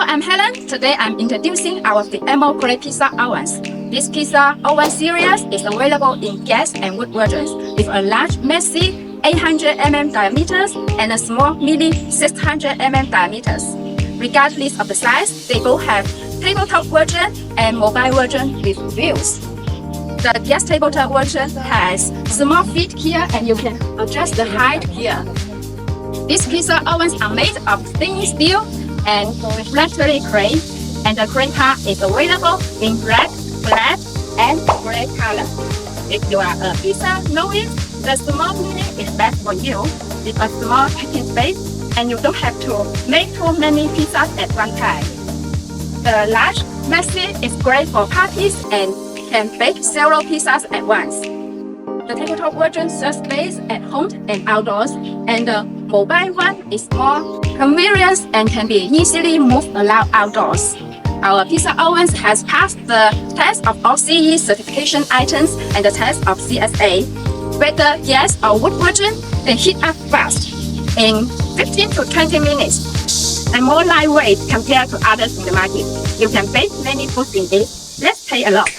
I'm Helen. Today I'm introducing our FIAMO Clay Pizza Ovens. This pizza oven series is available in gas and wood versions with a large, messy 800 mm diameters and a small, mini 600 mm diameters. Regardless of the size, they both have tabletop version and mobile version with wheels. The gas tabletop version has small feet here and you can adjust the height here. These pizza ovens are made of stainless steel and refractory clay, and the clay part is available in black, and gray color. If you are a pizza novice, the small mini is best for you with a small packing space, and you don't have to make too many pizzas at one time. The large messy is great for parties and can bake several pizzas at once. The tabletop version serves space at home and outdoors, and the mobile one is more convenient and can be easily moved around outdoors. Our pizza ovens has passed the test of all CE certification items and the test of CSA. Whether gas or wood version, they heat up fast in 15 to 20 minutes and more lightweight compared to others in the market. You can bake many foods in it. Let's take a look.